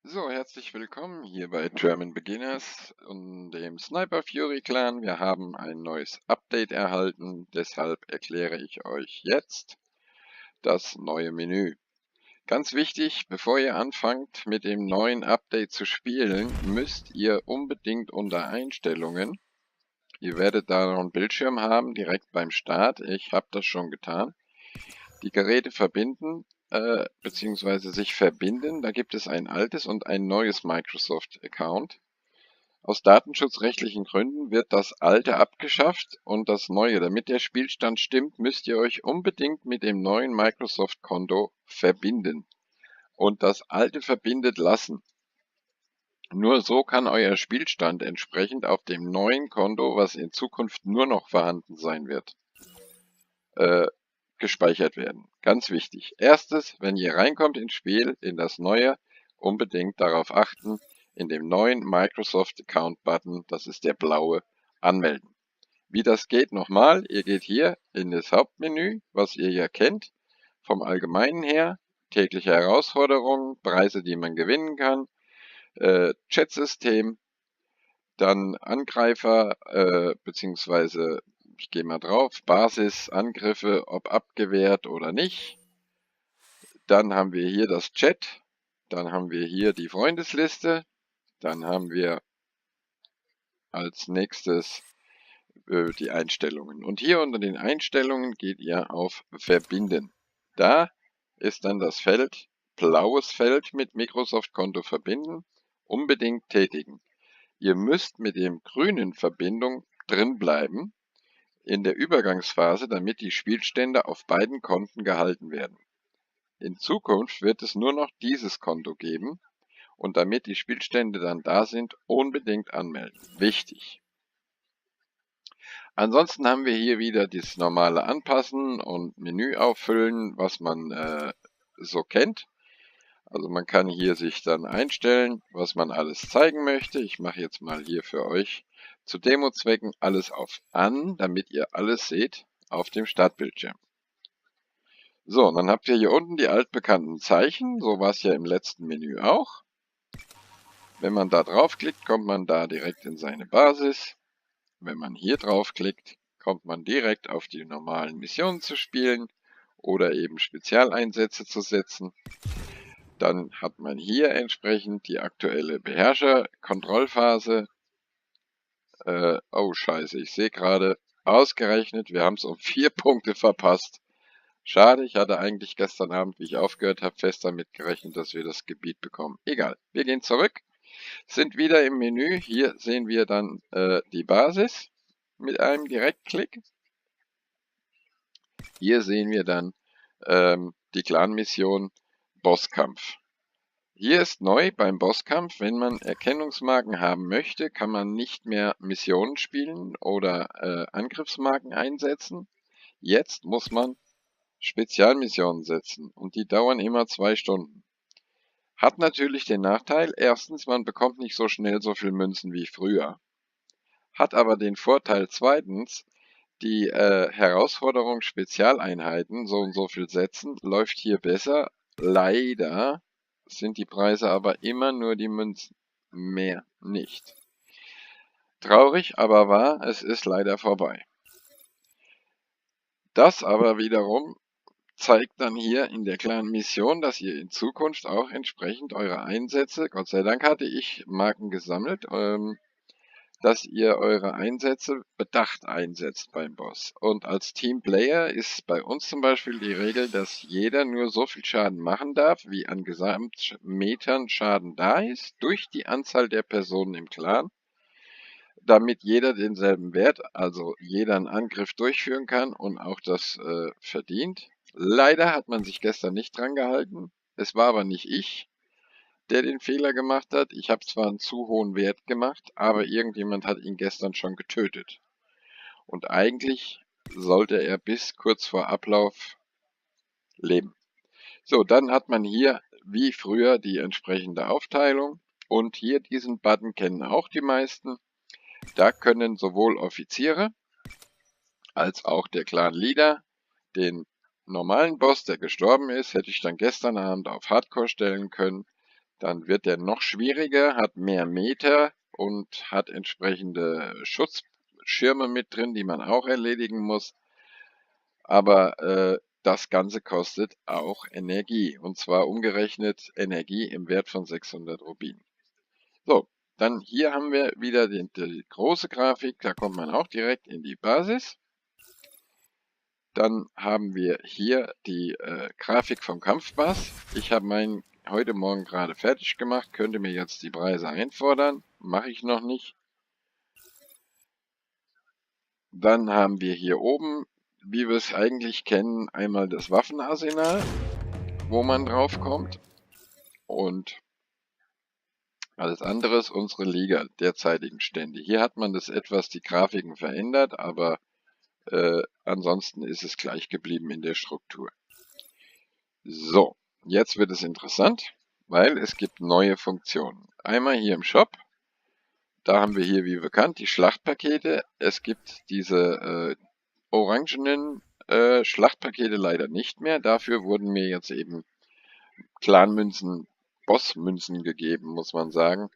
So, herzlich willkommen hier bei German Beginners und dem Sniper Fury Clan. Wir haben ein neues Update erhalten, deshalb erkläre ich euch jetzt das neue Menü. Ganz wichtig, bevor ihr anfangt mit dem neuen Update zu spielen, müsst ihr unbedingt unter Einstellungen, ihr werdet da noch einen Bildschirm haben, direkt beim Start, ich habe das schon getan, die Geräte verbinden, beziehungsweise sich verbinden. Da gibt es ein altes und ein neues Microsoft-Account. Aus datenschutzrechtlichen Gründen wird das alte abgeschafft und das neue. Damit der Spielstand stimmt, müsst ihr euch unbedingt mit dem neuen Microsoft-Konto verbinden und das alte verbindet lassen. Nur so kann euer Spielstand entsprechend auf dem neuen Konto, was in Zukunft nur noch vorhanden sein wird, äh, gespeichert werden. Ganz wichtig. Erstes, wenn ihr reinkommt ins Spiel, in das neue, unbedingt darauf achten, in dem neuen Microsoft Account Button, das ist der blaue, anmelden. Wie das geht nochmal, ihr geht hier in das Hauptmenü, was ihr ja kennt, vom Allgemeinen her, tägliche Herausforderungen, Preise, die man gewinnen kann, Chatsystem, dann Angreifer, beziehungsweise ich gehe mal drauf, Basis, Angriffe, ob abgewehrt oder nicht. Dann haben wir hier das Chat, dann haben wir hier die Freundesliste, dann haben wir als nächstes die Einstellungen. Und hier unter den Einstellungen geht ihr auf Verbinden. Da ist dann das Feld, blaues Feld mit Microsoft-Konto verbinden, unbedingt tätigen. Ihr müsst mit dem grünen Verbindung drin bleiben in der Übergangsphase, damit die Spielstände auf beiden Konten gehalten werden. In Zukunft wird es nur noch dieses Konto geben und damit die Spielstände dann da sind, unbedingt anmelden. Wichtig. Ansonsten haben wir hier wieder das normale Anpassen und Menü auffüllen, was man so kennt. Also man kann hier sich dann einstellen, was man alles zeigen möchte. Ich mache jetzt mal hier für euch zu Demo-Zwecken alles auf an, damit ihr alles seht auf dem Startbildschirm. So, und dann habt ihr hier unten die altbekannten Zeichen. So war es ja im letzten Menü auch. Wenn man da draufklickt, kommt man da direkt in seine Basis. Wenn man hier draufklickt, kommt man direkt auf die normalen Missionen zu spielen oder eben Spezialeinsätze zu setzen. Dann hat man hier entsprechend die aktuelle Beherrscher-Kontrollphase. Oh scheiße, ich sehe gerade, ausgerechnet, wir haben es um 4 Punkte verpasst. Schade, ich hatte eigentlich gestern Abend, wie ich aufgehört habe, fest damit gerechnet, dass wir das Gebiet bekommen. Egal, wir gehen zurück, sind wieder im Menü. Hier sehen wir dann die Basis mit einem Direktklick. Hier sehen wir dann die Clan-Mission Bosskampf. Hier ist neu beim Bosskampf, wenn man Erkennungsmarken haben möchte, kann man nicht mehr Missionen spielen oder Angriffsmarken einsetzen. Jetzt muss man Spezialmissionen setzen und die dauern immer 2 Stunden. Hat natürlich den Nachteil, erstens, man bekommt nicht so schnell so viel Münzen wie früher. Hat aber den Vorteil zweitens, die Herausforderung Spezialeinheiten, so und so viel setzen, läuft hier besser. Leider sind die Preise aber immer nur die Münzen, mehr nicht. Traurig, aber wahr, es ist leider vorbei. Das aber wiederum zeigt dann hier in der kleinen Mission, dass ihr in Zukunft auch entsprechend eure Einsätze, Gott sei Dank hatte ich Marken gesammelt, dass ihr eure Einsätze bedacht einsetzt beim Boss. Und als Teamplayer ist bei uns zum Beispiel die Regel, dass jeder nur so viel Schaden machen darf, wie an Gesamtmetern Schaden da ist, durch die Anzahl der Personen im Clan, damit jeder denselben Wert, also jeder einen Angriff durchführen kann und auch das verdient. Leider hat man sich gestern nicht dran gehalten. Es war aber nicht ich, der den Fehler gemacht hat. Ich habe zwar einen zu hohen Wert gemacht, aber irgendjemand hat ihn gestern schon getötet. Und eigentlich sollte er bis kurz vor Ablauf leben. So, dann hat man hier wie früher die entsprechende Aufteilung. Und hier diesen Button kennen auch die meisten. Da können sowohl Offiziere als auch der Clan-Leader den normalen Boss, der gestorben ist, hätte ich dann gestern Abend auf Hardcore stellen können. Dann wird der noch schwieriger, hat mehr Meter und hat entsprechende Schutzschirme mit drin, die man auch erledigen muss. Aber das Ganze kostet auch Energie, und zwar umgerechnet Energie im Wert von 600 Rubinen. So, dann hier haben wir wieder die große Grafik, da kommt man auch direkt in die Basis. Dann haben wir hier die Grafik vom Kampfpass. Ich habe meinen heute Morgen gerade fertig gemacht, könnte mir jetzt die Preise einfordern, mache ich noch nicht. Dann haben wir hier oben, wie wir es eigentlich kennen, einmal das Waffenarsenal, wo man drauf kommt, und alles andere ist unsere Liga, derzeitigen Stände. Hier hat man das etwas, die Grafiken verändert, aber ansonsten ist es gleich geblieben in der Struktur. So, jetzt wird es interessant, weil es gibt neue Funktionen. Einmal hier im Shop, da haben wir hier wie bekannt die Schlachtpakete. Es gibt diese orangenen Schlachtpakete leider nicht mehr. Dafür wurden mir jetzt eben Clanmünzen, Bossmünzen gegeben, muss man sagen.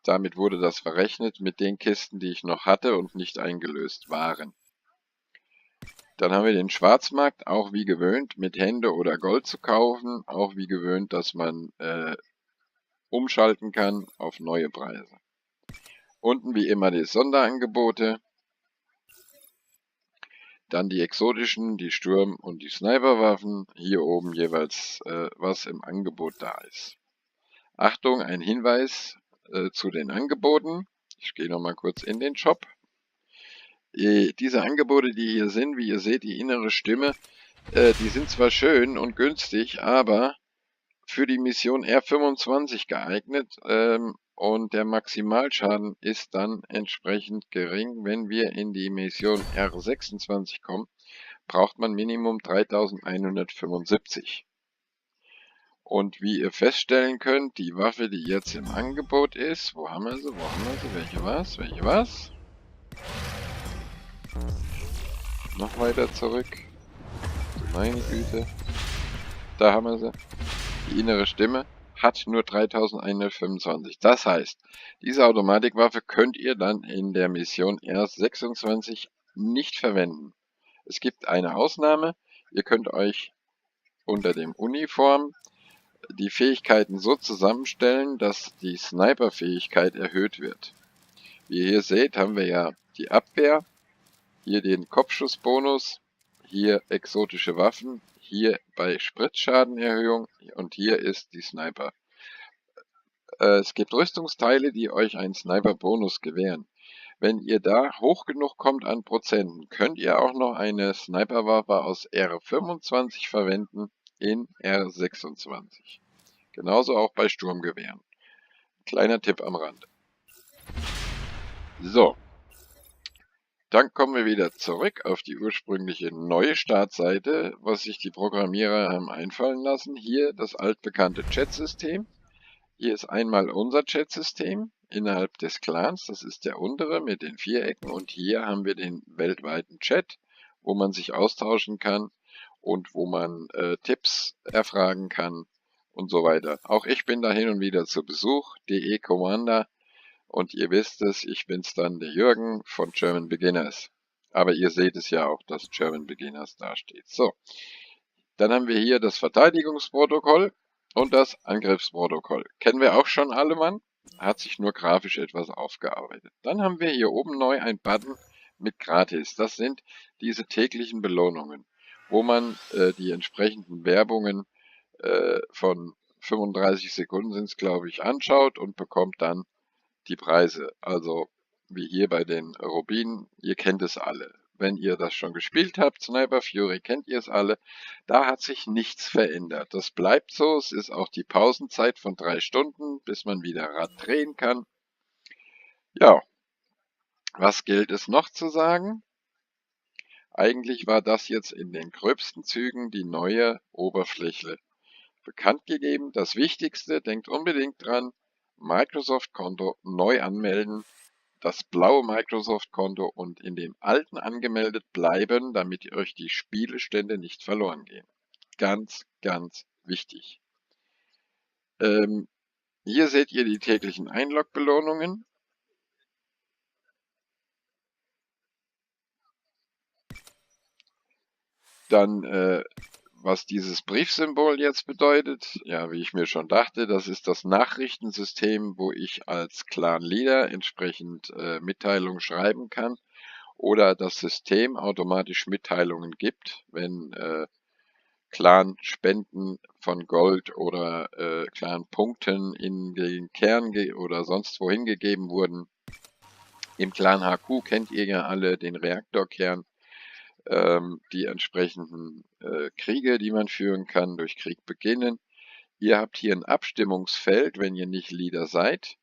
Damit wurde das verrechnet mit den Kisten, die ich noch hatte und nicht eingelöst waren. Dann haben wir den Schwarzmarkt, auch wie gewöhnt, mit Hände oder Gold zu kaufen, auch wie gewöhnt, dass man umschalten kann auf neue Preise. Unten wie immer die Sonderangebote, dann die exotischen, die Sturm- und die Sniperwaffen, hier oben jeweils was im Angebot da ist. Achtung, ein Hinweis zu den Angeboten. Ich gehe nochmal kurz in den Shop. Diese Angebote, die hier sind, wie ihr seht, die innere Stimme, die sind zwar schön und günstig, aber für die Mission R25 geeignet, und der Maximalschaden ist dann entsprechend gering. Wenn wir in die Mission R26 kommen, braucht man Minimum 3175. Und wie ihr feststellen könnt, die Waffe, die jetzt im Angebot ist, wo haben wir sie, welche war's, noch weiter zurück, meine Güte, da haben wir sie, die innere Stimme, hat nur 3125. Das heißt, diese Automatikwaffe könnt ihr dann in der Mission R26 nicht verwenden. Es gibt eine Ausnahme, ihr könnt euch unter dem Uniform die Fähigkeiten so zusammenstellen, dass die Sniper-Fähigkeit erhöht wird. Wie ihr hier seht, haben wir ja die Abwehr, hier den Kopfschussbonus, hier exotische Waffen, hier bei Spritzschadenerhöhung und hier ist die Sniper. Es gibt Rüstungsteile, die euch einen Sniper-Bonus gewähren. Wenn ihr da hoch genug kommt an Prozenten, könnt ihr auch noch eine Sniperwaffe aus R25 verwenden in R26. Genauso auch bei Sturmgewehren. Kleiner Tipp am Rand. So, dann kommen wir wieder zurück auf die ursprüngliche neue Startseite, was sich die Programmierer haben einfallen lassen. Hier das altbekannte Chatsystem. Hier ist einmal unser Chatsystem innerhalb des Clans, das ist der untere mit den Vierecken, und hier haben wir den weltweiten Chat, wo man sich austauschen kann und wo man Tipps erfragen kann und so weiter. Auch ich bin da hin und wieder zu Besuch, DE Commander, und ihr wisst es, ich bin's dann, der Jürgen von German Beginners. Aber ihr seht es ja auch, dass German Beginners dasteht. So, dann haben wir hier das Verteidigungsprotokoll und das Angriffsprotokoll. Kennen wir auch schon alle, Mann? Hat sich nur grafisch etwas aufgearbeitet. Dann haben wir hier oben neu ein Button mit Gratis. Das sind diese täglichen Belohnungen, wo man die entsprechenden Werbungen von 35 Sekunden sind es, glaube ich, anschaut und bekommt dann die Preise. Also wie hier bei den Rubinen, ihr kennt es alle. Wenn ihr das schon gespielt habt, Sniper Fury, kennt ihr es alle. Da hat sich nichts verändert. Das bleibt so. Es ist auch die Pausenzeit von 3 Stunden, bis man wieder Rad drehen kann. Ja, was gilt es noch zu sagen? Eigentlich war das jetzt in den gröbsten Zügen die neue Oberfläche bekannt gegeben. Das Wichtigste, denkt unbedingt dran, Microsoft-Konto neu anmelden, das blaue Microsoft-Konto und in dem alten angemeldet bleiben, damit euch die Spielestände nicht verloren gehen. Ganz, ganz wichtig. Hier seht ihr die täglichen Einlog-Belohnungen. Dann, was dieses Briefsymbol jetzt bedeutet, ja, wie ich mir schon dachte, das ist das Nachrichtensystem, wo ich als Clan-Leader entsprechend Mitteilungen schreiben kann oder das System automatisch Mitteilungen gibt, wenn Clan-Spenden von Gold oder Clan-Punkten in den Kern oder sonst wohin gegeben wurden. Im Clan HQ kennt ihr ja alle den Reaktorkern, die entsprechenden Kriege, die man führen kann, durch Krieg beginnen. Ihr habt hier ein Abstimmungsfeld, wenn ihr nicht Leader seid.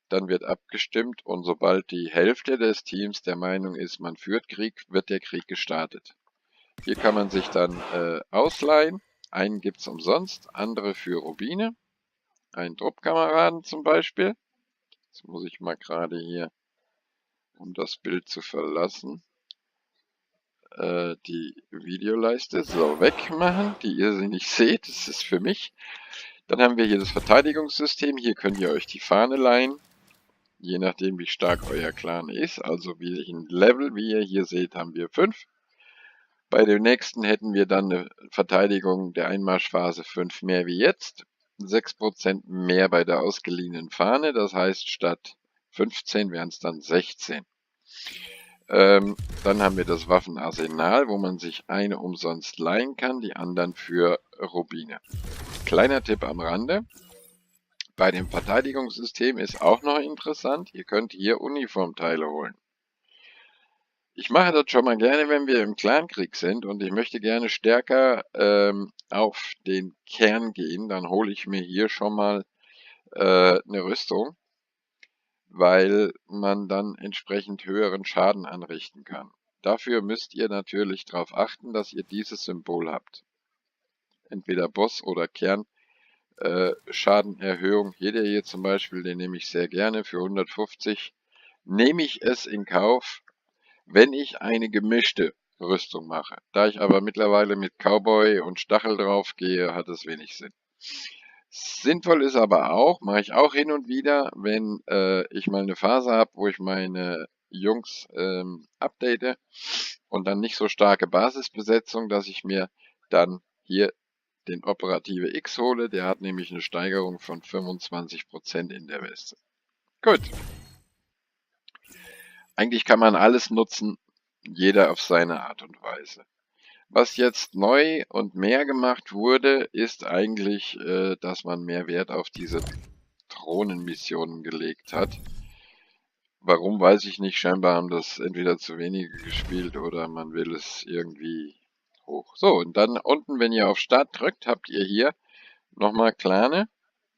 Dann wird abgestimmt und sobald die Hälfte des Teams der Meinung ist, man führt Krieg, wird der Krieg gestartet. Hier kann man sich dann ausleihen. Einen gibt es umsonst, andere für Rubine. Einen Truppkameraden zum Beispiel. Jetzt muss ich mal gerade hier, um das Bild zu verlassen, die Videoleiste so wegmachen, die ihr sie nicht seht. Das ist für mich. Dann haben wir hier das Verteidigungssystem. Hier könnt ihr euch die Fahne leihen. Je nachdem, wie stark euer Clan ist. Also welchen Level, wie ihr hier seht, haben wir 5. Bei dem nächsten hätten wir dann eine Verteidigung der Einmarschphase 5 mehr wie jetzt. 6% mehr bei der ausgeliehenen Fahne. Das heißt, statt 15 wären es dann 16. Dann haben wir das Waffenarsenal, wo man sich eine umsonst leihen kann, die anderen für Rubine. Kleiner Tipp am Rande. Bei dem Verteidigungssystem ist auch noch interessant, ihr könnt hier Uniformteile holen. Ich mache das schon mal gerne, wenn wir im Clankrieg sind und ich möchte gerne stärker auf den Kern gehen, dann hole ich mir hier schon mal eine Rüstung, weil man dann entsprechend höheren Schaden anrichten kann. Dafür müsst ihr natürlich darauf achten, dass ihr dieses Symbol habt. Entweder Boss oder Kern. Schadenerhöhung. Hier der hier zum Beispiel, den nehme ich sehr gerne für 150. Nehme ich es in Kauf, wenn ich eine gemischte Rüstung mache. Da ich aber mittlerweile mit Cowboy und Stachel drauf gehe, hat es wenig Sinn. Sinnvoll ist aber auch, mache ich auch hin und wieder, wenn ich mal eine Phase habe, wo ich meine Jungs update und dann nicht so starke Basisbesetzung, dass ich mir dann hier den Operative X hole. Der hat nämlich eine Steigerung von 25% in der Weste. Gut. Eigentlich kann man alles nutzen, jeder auf seine Art und Weise. Was jetzt neu und mehr gemacht wurde, ist eigentlich, dass man mehr Wert auf diese Drohnenmissionen gelegt hat. Warum, weiß ich nicht. Scheinbar haben das entweder zu wenige gespielt oder man will es irgendwie hoch. So, und dann unten, wenn ihr auf Start drückt, habt ihr hier nochmal Clane.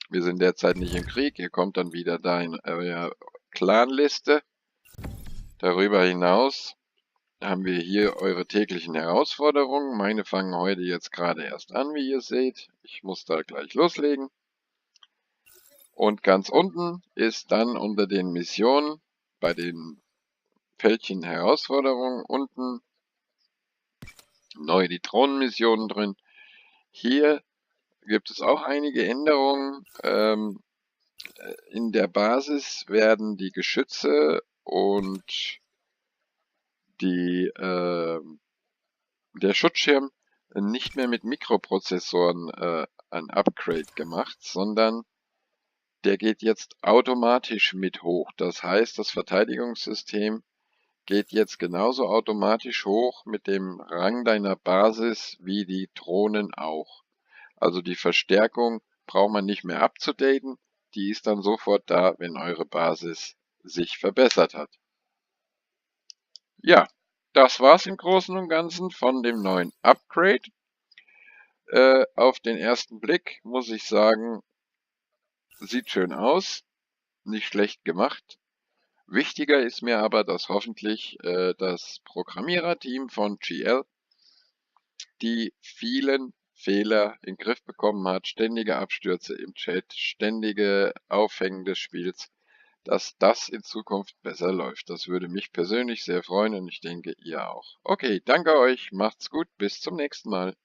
Wir sind derzeit nicht im Krieg. Ihr kommt dann wieder da in eurer Clanliste. Darüber hinaus haben wir hier eure täglichen Herausforderungen. Meine fangen heute jetzt gerade erst an, wie ihr seht. Ich muss da gleich loslegen. Und ganz unten ist dann unter den Missionen bei den Fältchen Herausforderungen unten neu die Drohnenmissionen drin. Hier gibt es auch einige Änderungen. In der Basis werden die Geschütze und der Schutzschirm nicht mehr mit Mikroprozessoren ein Upgrade gemacht, sondern der geht jetzt automatisch mit hoch. Das heißt, das Verteidigungssystem geht jetzt genauso automatisch hoch mit dem Rang deiner Basis wie die Drohnen auch. Also die Verstärkung braucht man nicht mehr abzudaten, die ist dann sofort da, wenn eure Basis sich verbessert hat. Ja, das war's im Großen und Ganzen von dem neuen Upgrade. Auf den ersten Blick muss ich sagen, sieht schön aus, nicht schlecht gemacht. Wichtiger ist mir aber, dass hoffentlich das Programmiererteam von GL die vielen Fehler in den Griff bekommen hat, ständige Abstürze im Chat, ständige Aufhängen des Spiels, dass das in Zukunft besser läuft. Das würde mich persönlich sehr freuen und ich denke, ihr auch. Okay, danke euch, macht's gut, bis zum nächsten Mal.